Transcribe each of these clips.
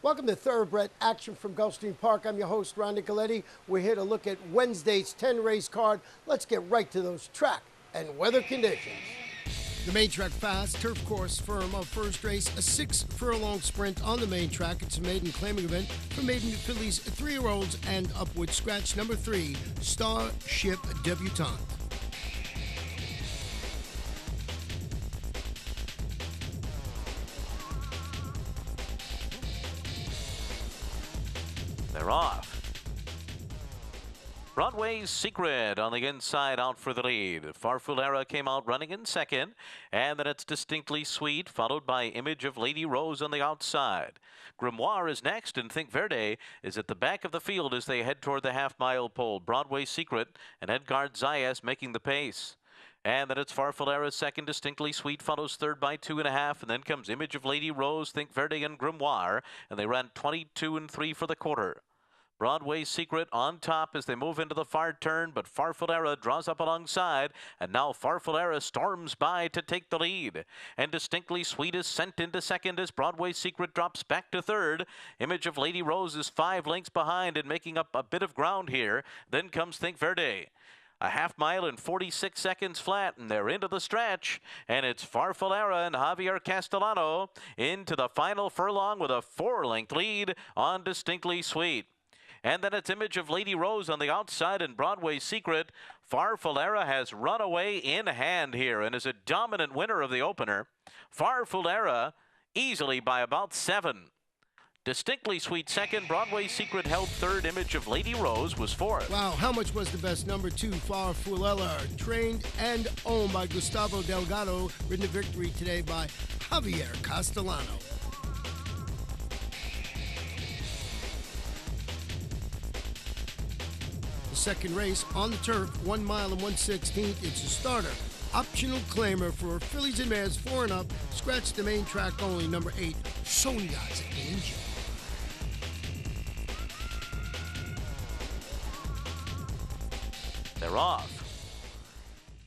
Welcome to Thoroughbred Action from Gulfstream Park. I'm your host, Ron Nicoletti. We're here to look at Wednesday's 10-race card. Let's get right to those track and weather conditions. The main track fast, turf course firm of first race, a 6-furlong sprint on the main track. It's a maiden claiming event for maiden fillies, 3-year-olds, and upward scratch number 3, Starship Debutante. They're off. Broadway's Secret on the inside out for the lead. Farfulera came out running in second, and then it's Distinctly Sweet, followed by Image of Lady Rose on the outside. Grimoire is next, and Think Verde is at the back of the field as they head toward the half-mile pole. Broadway Secret and Edgard Zayas making the pace. And then it's Farfulera second, Distinctly Sweet follows third by 2.5, and then comes Image of Lady Rose, Think Verde, and Grimoire, and they ran 22 and 3 for the quarter. Broadway Secret on top as they move into the far turn, but Farfulera draws up alongside, and now Farfulera storms by to take the lead. And Distinctly Sweet is sent into second as Broadway Secret drops back to third. Image of Lady Rose is 5 lengths behind and making up a bit of ground here. Then comes Think Verde. A half mile in 46 seconds flat, and they're into the stretch. And it's Farfulera and Javier Castellano into the final furlong with a 4-length lead on Distinctly Sweet. And then it's Image of Lady Rose on the outside and Broadway Secret. Farfulera has run away in hand here and is a dominant winner of the opener. Farfulera easily by about 7. Distinctly Sweet second, Broadway Secret held third, Image of Lady Rose was fourth. Wow, how much was the best? Number 2, Farfulera, trained and owned by Gustavo Delgado, ridden to victory today by Javier Castellano. The second race on the turf, 1 mile and 1/16. It's a starter. Optional claimer for fillies and mares 4 and up. Scratch the main track only, number 8, Sonia's Angel. They're off.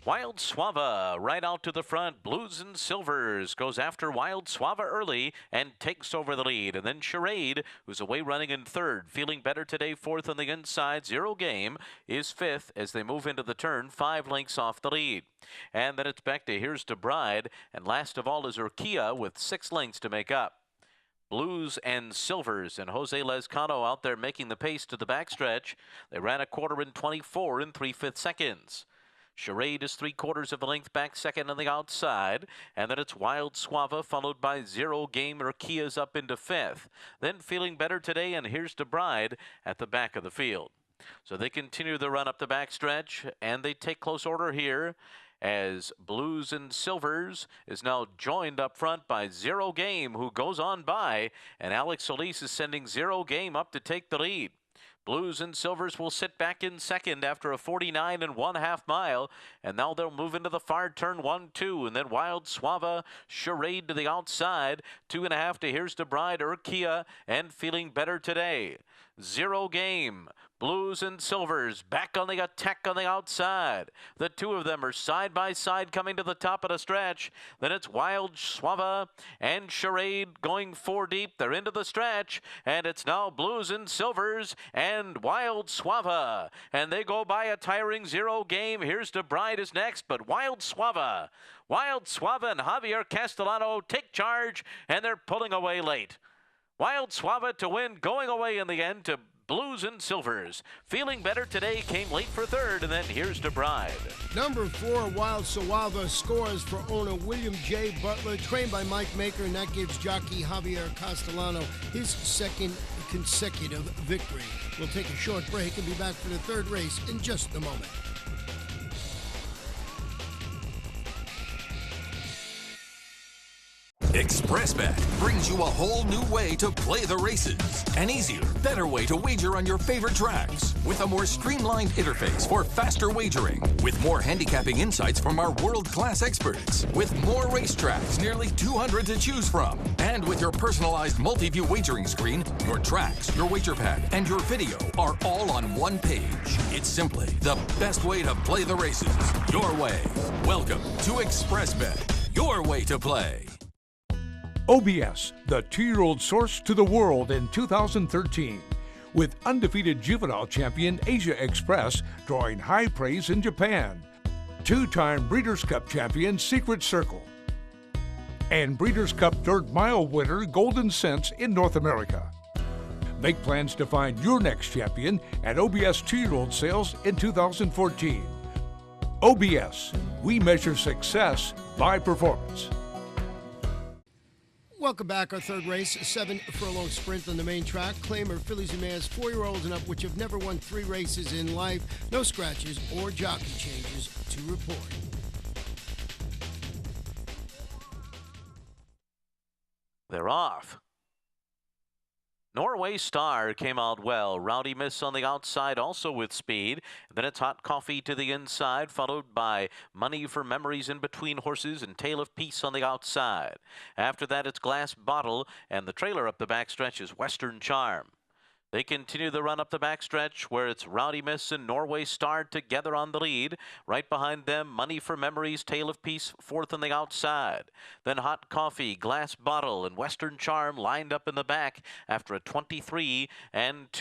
Wild Suava right out to the front. Blues and Silvers goes after Wild Suava early and takes over the lead. And then Charade, who's away running in third. Feeling better today, fourth on the inside. Zero Game is fifth as they move into the turn, 5 lengths off the lead. And then it's back to Here's to Bride. And last of all is Urquia with 6 lengths to make up. Blues and Silvers and Jose Lezcano out there making the pace to the backstretch. They ran a quarter in 24 and 3/5 seconds. Charade is 3/4 of a length back second on the outside, and then it's Wild Suava followed by Zero Game. Urquia's up into 5th. Then Feeling Better Today and Here's to Bride at the back of the field. So they continue the run up the backstretch, and they take close order here as Blues and Silvers is now joined up front by Zero Game, who goes on by, and Alex Solis is sending Zero Game up to take the lead. Blues and Silvers will sit back in second after a 49 and 1/2 mile, and now they'll move into the far turn 1-2, and then Wild Suava, Charade to the outside, 2.5 to Here's to Bride, Urquia, and Feeling Better Today. Zero Game, Blues and Silvers back on the attack on the outside. The two of them are side by side coming to the top of the stretch. Then it's Wild Suava and Charade going 4 deep. They're into the stretch, and it's now Blues and Silvers and Wild Suava. And they go by a tiring Zero Game. Here's to Bride is next, but Wild Suava and Javier Castellano take charge, and they're pulling away late. Wild Suava to win, going away in the end to Blues and Silvers. Feeling Better Today came late for third, and then Here's to Bride. Number 4, Wild Suava, scores for owner William J. Butler, trained by Mike Maker, and that gives jockey Javier Castellano his 2nd consecutive victory. We'll take a short break and be back for the third race in just a moment. ExpressBet brings you a whole new way to play the races. An easier, better way to wager on your favorite tracks. With a more streamlined interface for faster wagering. With more handicapping insights from our world-class experts. With more racetracks, nearly 200 to choose from. And with your personalized multi-view wagering screen, your tracks, your wager pad, and your video are all on one page. It's simply the best way to play the races. Your way. Welcome to ExpressBet. Your way to play. OBS, the 2-year-old source to the world in 2013. With undefeated juvenile champion Asia Express drawing high praise in Japan. 2-time Breeders' Cup champion Secret Circle. And Breeders' Cup 3rd mile winner Golden Sense in North America. Make plans to find your next champion at OBS 2-year-old sales in 2014. OBS, we measure success by performance. Welcome back. Our third race, 7 furlong sprint on the main track. Claimer, fillies and mares, 4-year-olds and up, which have never won 3 races in life. No scratches or jockey changes to report. They're off. Norway Star came out well. Rowdy Miss on the outside, also with speed. Then it's Hot Coffee to the inside, followed by Money for Memories in between horses and Tale of Peace on the outside. After that, it's Glass Bottle, and the trailer up the backstretch is Western Charm. They continue the run up the backstretch where it's Rowdy Miss and Norway Star together on the lead. Right behind them, Money for Memories, Tale of Peace, 4th on the outside. Then Hot Coffee, Glass Bottle, and Western Charm lined up in the back after a 23-2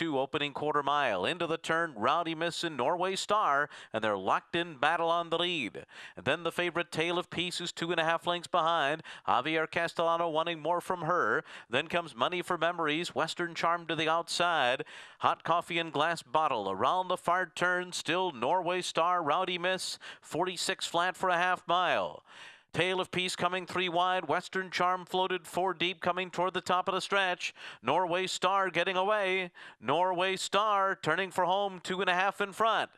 opening quarter mile. Into the turn, Rowdy Miss and Norway Star, and they're locked in battle on the lead. And then the favorite Tale of Peace is 2.5 lengths behind. Javier Castellano wanting more from her. Then comes Money for Memories, Western Charm to the outside. Hot Coffee and Glass Bottle around the far turn. Still Norway Star, Rowdy Miss, 46 flat for a half mile. Tale of Peace coming 3 wide. Western Charm floated 4 deep, coming toward the top of the stretch. Norway Star getting away. Norway Star turning for home, 2.5 in front.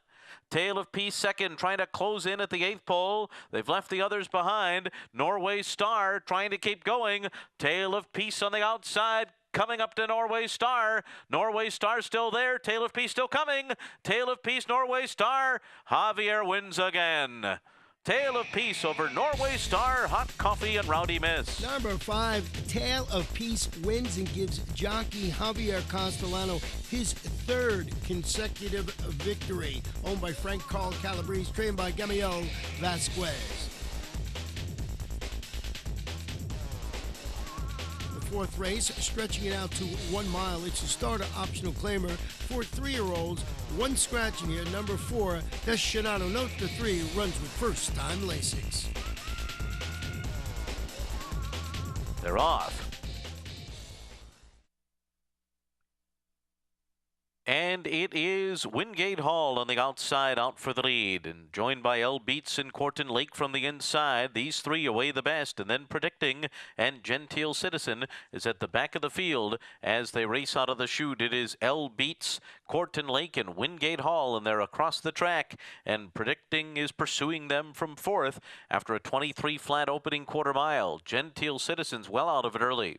Tale of Peace second, trying to close in at the 8th pole. They've left the others behind. Norway Star trying to keep going. Tale of Peace on the outside, coming up to Norway Star. Norway Star still there. Tale of Peace still coming. Tale of Peace, Norway Star. Javier wins again. Tale of Peace over Norway Star, Hot Coffee, and Rowdy Miss. Number 5, Tale of Peace wins and gives jockey Javier Castellano his 3rd consecutive victory. Owned by Frank Carl Calabrese, trained by Gamaliel Vasquez. The 4th race, stretching it out to 1 mile. It's a starter optional claimer for 3-year-olds. 1 scratching here, number 4, Destinado Note to 3, runs with first-time Lasix. They're off. And it is Wingate Hall on the outside, out for the lead, and joined by L Beats and Corton Lake from the inside. These 3 away the best, and then Predicting and Genteel Citizen is at the back of the field as they race out of the chute. It is L Beats, Corton Lake, and Wingate Hall, and they're across the track, and Predicting is pursuing them from 4th after a 23 flat opening quarter mile. Genteel Citizen's well out of it early.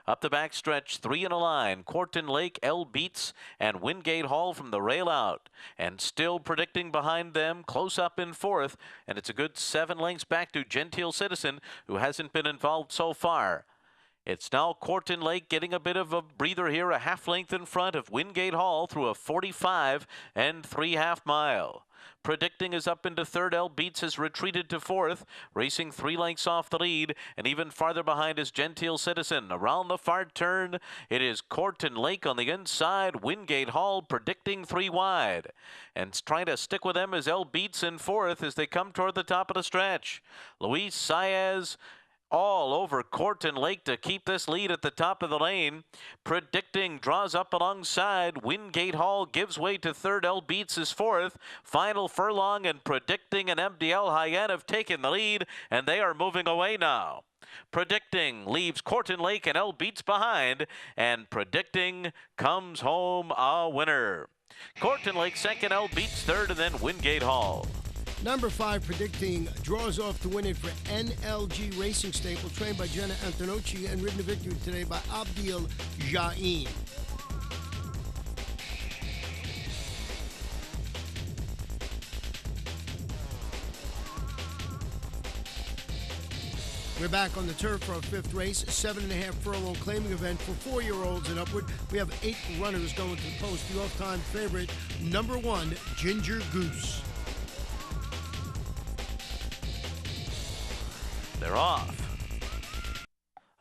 Up the backstretch, 3 in a line. Corton Lake, L Beats, and Wingate Hall from the rail out. And still Predicting behind them, close up in 4th. And it's a good 7 lengths back to Genteel Citizen, who hasn't been involved so far. It's now Corton Lake getting a bit of a breather here, a half length in front of Wingate Hall through a 45 3/2 mile. Predicting is up into 3rd. L Beats has retreated to 4th, racing 3 lengths off the lead, and even farther behind is Genteel Citizen. Around the far turn, it is Corton Lake on the inside. Wingate Hall Predicting 3 wide, and trying to stick with them is L Beats in 4th as they come toward the top of the stretch. Luis Saez all over Corton Lake to keep this lead at the top of the lane. Predicting draws up alongside. Wingate Hall gives way to 3rd. L Beats is 4th. Final furlong, and Predicting and MDL Hyen have taken the lead, and they are moving away now. Predicting leaves Corton Lake and L Beats behind, and Predicting comes home a winner. Corton Lake second, L Beats 3rd, and then Wingate Hall. Number 5, Predicting, draws off to win it for NLG Racing Stable, trained by Jenna Antonocci and ridden to victory today by Abdil Jain. We're back on the turf for our 5th race, 7.5 furlong claiming event for 4-year-olds and upward. We have 8 runners going to the post. The off-time favorite, number 1, Ginger Goose. They're off.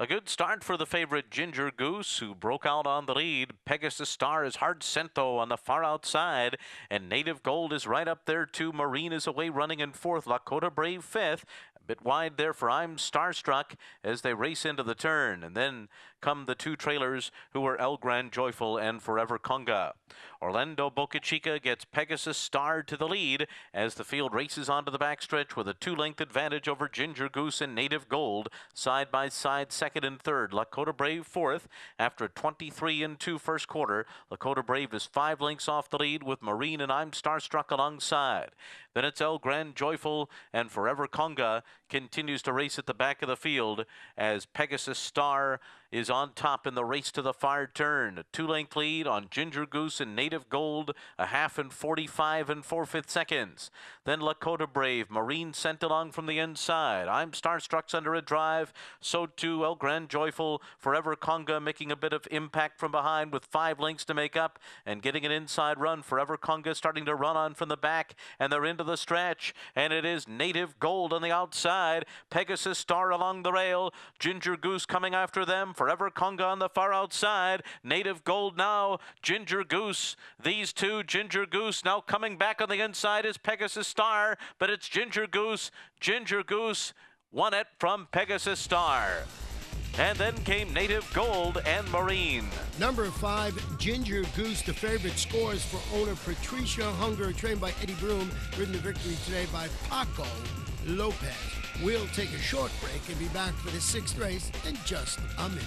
A good start for the favorite Ginger Goose, who broke out on the lead. Pegasus Star is hard sent, though, on the far outside. And Native Gold is right up there, too. Marine is away running in fourth. Lakota Brave fifth. A bit wide there for I'm Starstruck as they race into the turn. And then come the two trailers, who are El Gran Joyful and Forever Conga. Orlando Boca Chica gets Pegasus Star to the lead as the field races onto the backstretch with a 2-length advantage over Ginger Goose and Native Gold. Side by side, second and third. Lakota Brave fourth after a 23-2 first quarter. Lakota Brave is 5 lengths off the lead with Marine and I'm Starstruck alongside. Then it's El Gran Joyful and Forever Conga continues to race at the back of the field as Pegasus Star is on top in the race to the far turn. A 2-length lead on Ginger Goose and Native Gold, a half in 45 4/5 seconds. Then Lakota Brave, Marine sent along from the inside. I'm Starstruck's under a drive, so too El Gran Joyful. Forever Conga making a bit of impact from behind with 5 lengths to make up and getting an inside run. Forever Conga starting to run on from the back, and they're into the stretch, and it is Native Gold on the outside. Pegasus Star along the rail. Ginger Goose coming after them. Forever Conga on the far outside. Native Gold now. Ginger Goose. These two, Ginger Goose now coming back on the inside is Pegasus Star, but it's Ginger Goose. Ginger Goose won it from Pegasus Star. And then came Native Gold and Marine. Number 5, Ginger Goose, the favorite, scores for owner Patricia Hunger, trained by Eddie Broom, ridden to victory today by Paco Lopez. We'll take a short break and be back for the 6th race in just a minute.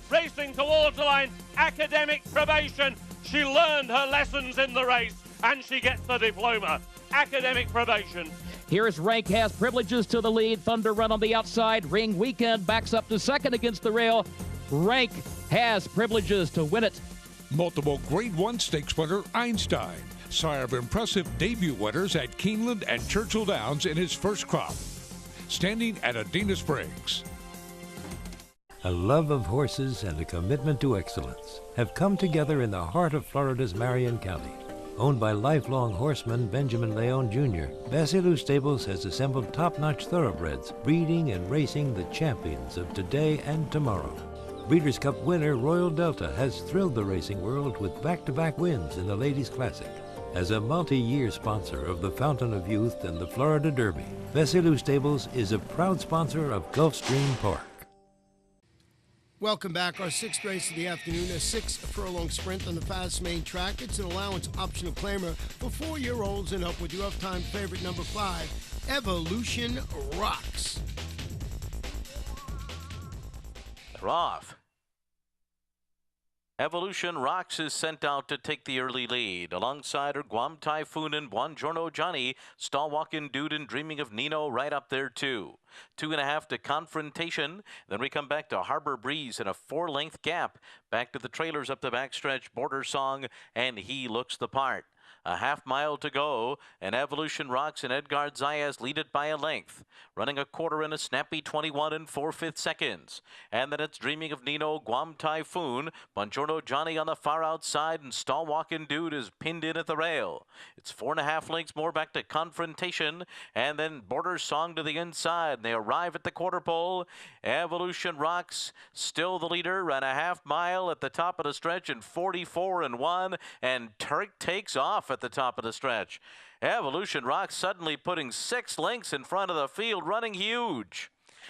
Racing towards the line, academic probation. She learned her lessons in the race and she gets the diploma. Academic probation. Here's Rank has privileges to the lead. Thunder Run on the outside. Ring Weekend backs up to second against the rail. Rank has privileges to win it. Multiple Grade 1 stakes winner Einstein, sire of impressive debut winners at Keeneland and Churchill Downs in his first crop, standing at Adena Springs. A love of horses and a commitment to excellence have come together in the heart of Florida's Marion County. Owned by lifelong horseman Benjamin Leon Jr., Basilou Stables has assembled top-notch thoroughbreds, breeding and racing the champions of today and tomorrow. Breeders' Cup winner Royal Delta has thrilled the racing world with back-to-back wins in the Ladies' Classic. As a multi-year sponsor of the Fountain of Youth and the Florida Derby, Basilou Stables is a proud sponsor of Gulfstream Park. Welcome back. Our 6th race of the afternoon, a 6-furlong sprint on the fast main track. It's an allowance optional claimer for 4-year-olds and up with your off-time favorite number 5, Evolution Rocks. They're off. Evolution Rocks is sent out to take the early lead. Alongside her, Guam Typhoon and Buongiorno Johnny. Stalwalkin' Dude and Dreaming of Nino right up there, too. 2.5 to Confrontation. Then we come back to Harbor Breeze in a 4-length gap. Back to the trailers up the backstretch. Border Song and He Looks the Part. A half-mile to go, and Evolution Rocks and Edgar Zayas lead it by a length. Running a quarter in a snappy 21 4/5 seconds. And then it's Dreaming of Nino, Guam Typhoon, Buongiorno Johnny on the far outside, and Stalwalkin' Dude is pinned in at the rail. It's 4.5 lengths more back to Confrontation, and then Border Song to the inside. They arrive at the quarter pole. Evolution Rocks still the leader, ran a half-mile at the top of the stretch in 44 1, and Turk takes off at the top of the stretch. Evolution Rocks suddenly putting 6 lengths in front of the field, running huge.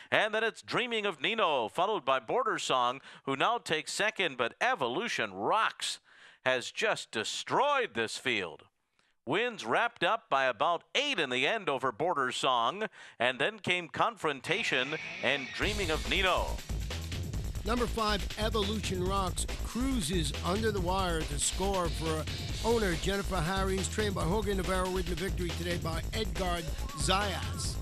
And then it's Dreaming of Nino, followed by Border Song, who now takes second, but Evolution Rocks has just destroyed this field. Wins wrapped up by about 8 in the end over Border Song, and then came Confrontation and Dreaming of Nino. Number 5, Evolution Rocks, cruises under the wire to score for owner Jennifer Harries, trained by Jorge Navarro, ridden to victory today by Edgar Zayas.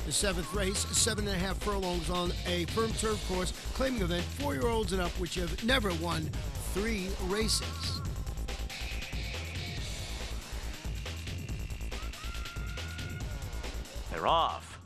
The 7th race, 7.5 furlongs on a firm turf course, claiming event, 4-year-olds and up, which have never won 3 races. They're off.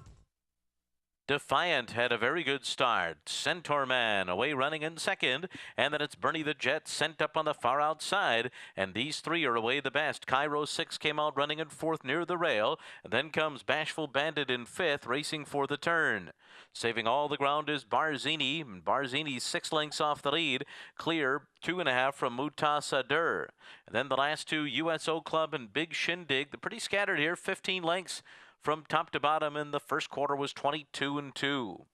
Defiant had a very good start. Centaur Man away running in second. And then it's Bernie the Jet sent up on the far outside. And these three are away the best. Cairo 6 came out running in fourth near the rail. And then comes Bashful Bandit in fifth, racing for the turn. Saving all the ground is Barzini. Barzini's 6 lengths off the lead. Clear 2.5 from Mutasadr. And then the last two, USO Club and Big Shindig. They're pretty scattered here, 15 lengths. From top to bottom in the first quarter was 22-2.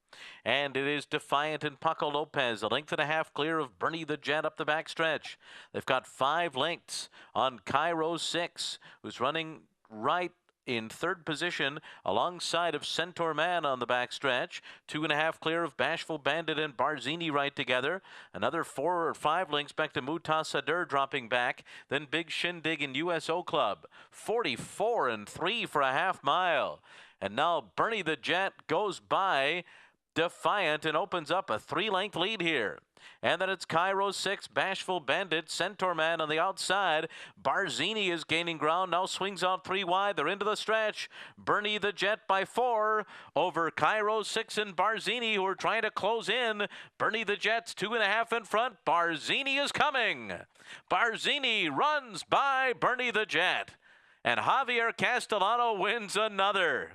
And it is Defiant and Paco Lopez, a length and a half clear of Bernie the Jet up the backstretch. They've got 5 lengths on Cairo 6, who's running right in third position alongside of Centaur Man on the backstretch. 2.5 clear of Bashful Bandit and Barzini right together. Another 4 or 5 lengths back to Mutasadr dropping back. Then Big Shindig and USO Club. 44-3 for a half mile. And now Bernie the Jet goes by Defiant and opens up a 3-length lead here. And then it's Cairo 6, Bashful Bandit, Centaur Man on the outside. Barzini is gaining ground, now swings out 3 wide. They're into the stretch. Bernie the Jet by 4 over Cairo 6 and Barzini, who are trying to close in. Bernie the Jet's 2.5 in front. Barzini is coming. Barzini runs by Bernie the Jet. And Javier Castellano wins another.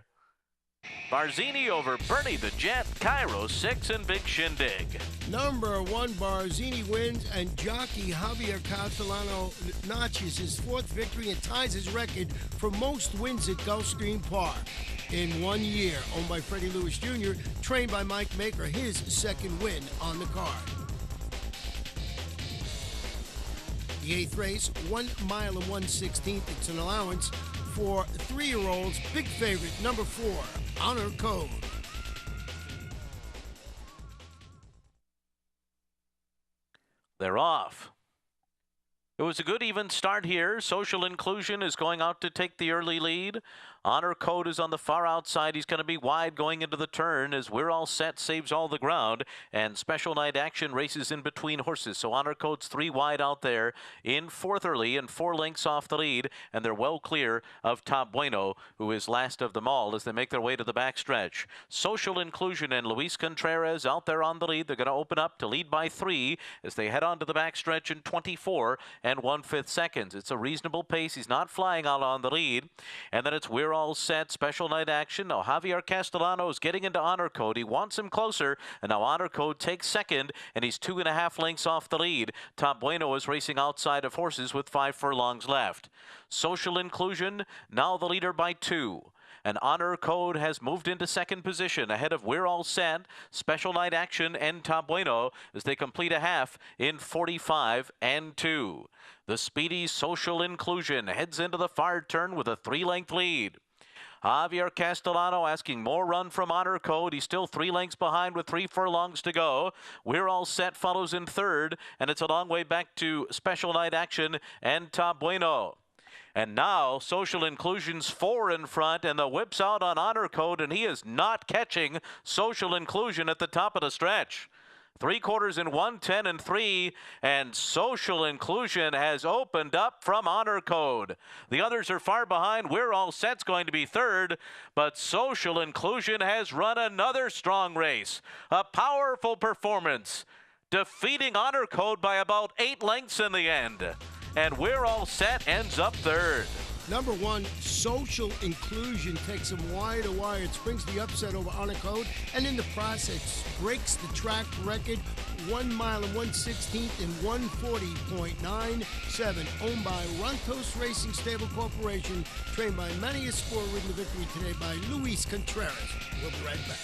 Barzini over Bernie the Jet, Cairo 6 and Big Shindig. Number 1, Barzini wins, and jockey Javier Castellano notches his 4th victory and ties his record for most wins at Gulfstream Park in 1 year. Owned by Freddie Lewis Jr., trained by Mike Maker, his 2nd win on the card. The 8th race, 1 mile and 1/16. It's an allowance for 3-year-olds. Big favorite, number 4, Honor Code. They're off. It was a good even start here. Social Inclusion is going out to take the early lead. Honor Code is on the far outside. He's going to be wide going into the turn as We're All Set saves all the ground. And Special Night Action races in between horses. So Honor Code's 3 wide out there in 4th early and 4 lengths off the lead. And they're well clear of Top Bueno, who is last of them all as they make their way to the backstretch. Social Inclusion and Luis Contreras out there on the lead. They're going to open up to lead by 3 as they head on to the backstretch in 24 and 1/5 seconds. It's a reasonable pace. He's not flying out on the lead. And then it's We're All Set, Special Night Action. Now Javier Castellano is getting into Honor Code. He wants him closer, and now Honor Code takes second, and he's 2.5 lengths off the lead. Top Bueno is racing outside of horses with 5 furlongs left. Social Inclusion, now the leader by 2. And Honor Code has moved into 2nd position ahead of We're All Set, Special Night Action, and Top Bueno as they complete a half in 45 and 2. The speedy Social Inclusion heads into the far turn with a 3-length lead. Javier Castellano asking more run from Honor Code. He's still 3 lengths behind with 3 furlongs to go. We're All Set follows in 3rd, and it's a long way back to Special Night Action and Top Bueno. And now Social Inclusion's 4 in front, and the whip's out on Honor Code, and he is not catching Social Inclusion at the top of the stretch. 3/4 in 1:10 and 3, and Social Inclusion has opened up from Honor Code. The others are far behind. We're All Set's going to be 3rd, but Social Inclusion has run another strong race. A powerful performance, defeating Honor Code by about 8 lengths in the end. And We're All Set ends up 3rd. Number 1, Social Inclusion takes him wire to wire. It springs the upset over Honor Code, and in the process breaks the track record, 1 mile and 1/16 in 140.97. Owned by Rontos Racing Stable Corporation, trained by Manny Espor, ridden the victory today by Luis Contreras. We'll be right back.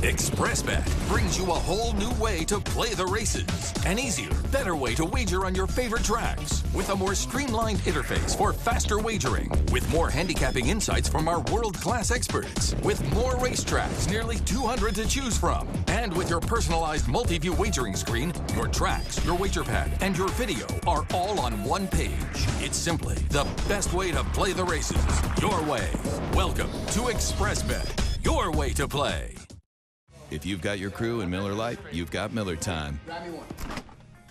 ExpressBet brings you a whole new way to play the races. An easier, better way to wager on your favorite tracks. With a more streamlined interface for faster wagering. With more handicapping insights from our world-class experts. With more racetracks, nearly 200 to choose from. And with your personalized multi-view wagering screen, your tracks, your wager pad, and your video are all on one page. It's simply the best way to play the races. Your way. Welcome to ExpressBet. Your way to play. If you've got your crew in Miller Lite, you've got Miller time.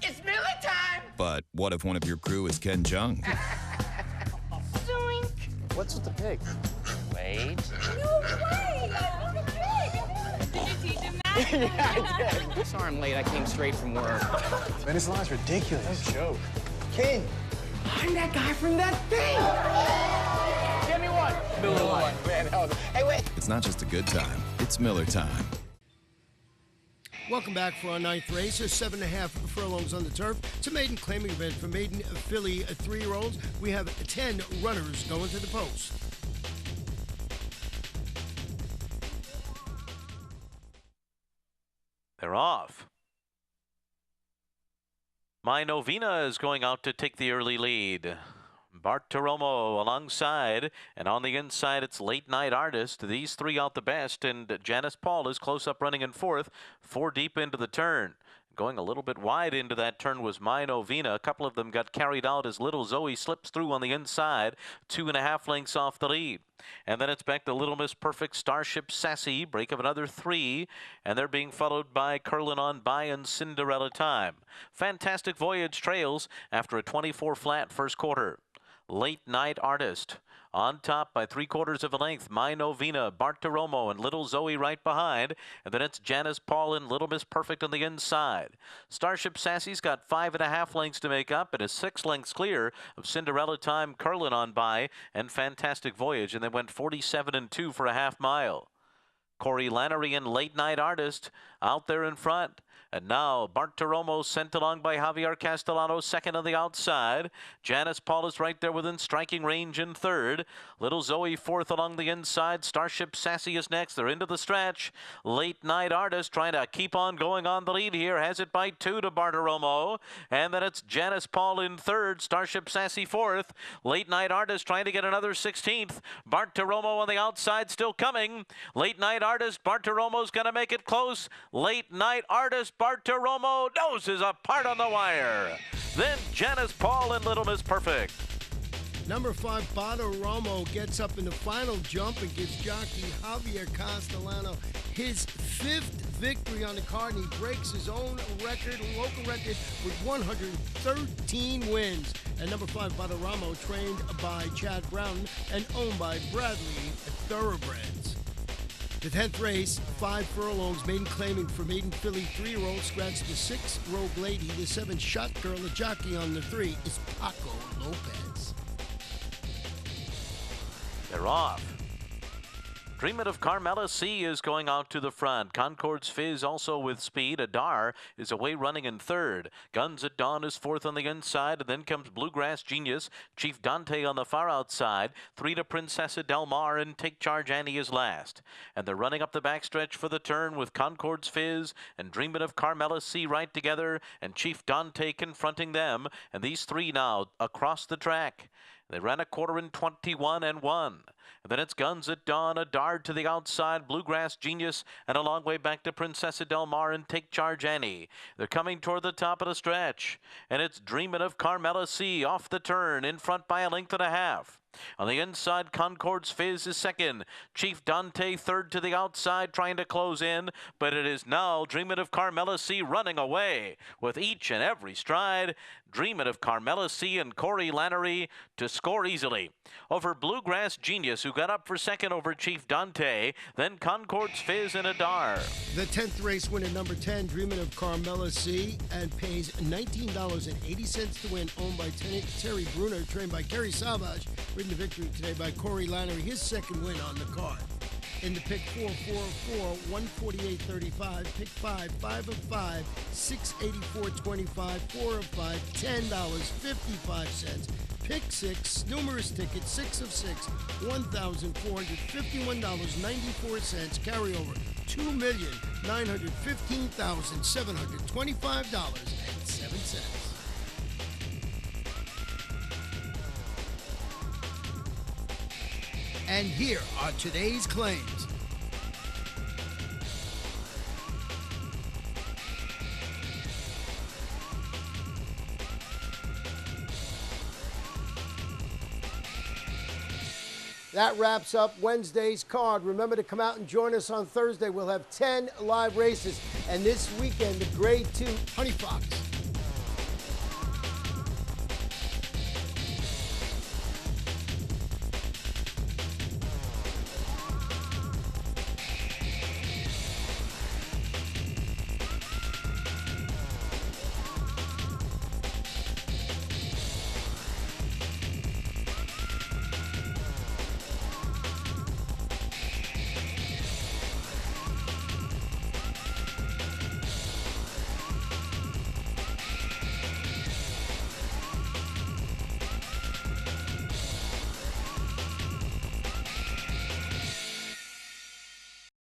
It's Miller time! But what if one of your crew is Ken Jeong? Zoink! What's with the pig? Wait. No way! Yeah, I did. Sorry I'm late. I came straight from work. Man, this line's ridiculous. No joke. King. I'm that guy from that thing. Give me one. Miller one. Man, hey, wait. It's not just a good time, it's Miller time. Welcome back for our ninth race. There's 7.5 furlongs on the turf. It's a maiden claiming event for maiden filly 3-year-olds. We have 10 runners going to the post. They're off. My Novena is going out to take the early lead. Bartiromo alongside, and on the inside it's Late Night Artist. These three out the best, and Janice Paul is close up running in fourth, 4 deep into the turn. Going a little bit wide into that turn was My Novena. A couple of them got carried out as Little Zoe slips through on the inside, 2.5 lengths off the lead. And then it's back to Little Miss Perfect, Starship Sassy, break of another 3, and they're being followed by Curlin' On By and Cinderella Time. Fantastic Voyage trails after a 24 flat first quarter. Late Night Artist on top by 3/4 of a length. My Novena, Bartiromo, and Little Zoe right behind. And then it's Janice Paul and Little Miss Perfect on the inside. Starship Sassy's got 5.5 lengths to make up and is 6 lengths clear of Cinderella Time, Curlin' On By, and Fantastic Voyage. And they went 47-2 for a half mile. Corey Lannery and Late Night Artist out there in front. And now Bartiromo sent along by Javier Castellano, second on the outside. Janice Paul is right there within striking range in third. Little Zoe fourth along the inside. Starship Sassy is next. They're into the stretch. Late Night Artist trying to keep on going on the lead here. Has it by 2 to Bartiromo. And then it's Janice Paul in third. Starship Sassy fourth. Late Night Artist trying to get another 16th. Bartiromo on the outside still coming. Late Night Artist. Bartiromo's going to make it close. Late Night Artist. Bartiromo noses apart on the wire. Then Janice Paul and Little Miss Perfect. Number 5, Bartiromo gets up in the final jump and gives jockey Javier Castellano his 5th victory on the card, and he breaks his own record, local record, with 113 wins. And number 5, Bartiromo, trained by Chad Brown and owned by Bradley Thoroughbreds. The 10th race, 5 furlongs, maiden claiming for maiden filly 3-year-old, scratched the 6 Rogue Lady. The 7 Shot Girl, the jockey on the 3 is Paco Lopez. They're off. Dreamin' of Carmela C is going out to the front. Concord's Fizz also with speed. Adar is away running in third. Guns at Dawn is fourth on the inside. And then comes Bluegrass Genius. Chief Dante on the far outside. 3 to Princessa Del Mar, and Take Charge Annie is last. And they're running up the backstretch for the turn with Concord's Fizz and Dreamin' of Carmela C right together, and Chief Dante confronting them. And these 3 now across the track. They ran a quarter in 21-1. And then it's Guns at Dawn, a dart to the outside, Bluegrass Genius, and a long way back to Princessa Del Mar and Take Charge Annie. They're coming toward the top of the stretch. And it's Dreamin' of Carmela C off the turn, in front by 1.5 lengths. On the inside, Concord's Fizz is second. Chief Dante third to the outside, trying to close in. But it is now Dreamin' of Carmela C running away with each and every stride. Dreamin' of Carmela C and Corey Lannery to score easily over Bluegrass Genius, who got up for second over Chief Dante. Then Concord's Fizz and Adar. The 10th race winner, number 10, Dreamin' of Carmela C, and pays $19.80 to win, owned by Terry Bruner, trained by Kerry Savage. Ridden to victory today by Corey Lannery, his second win on the card. In the pick 4, 148.35. Pick 5, 5 of 5, 684.25. 4 of 5, $10.55. Pick 6, numerous tickets, 6 of 6, $1,451.94. Carryover, $2,915,725.07. And here are today's claims. That wraps up Wednesday's card. Remember to come out and join us on Thursday. We'll have 10 live races. And this weekend, the Grade 2 Honey Fox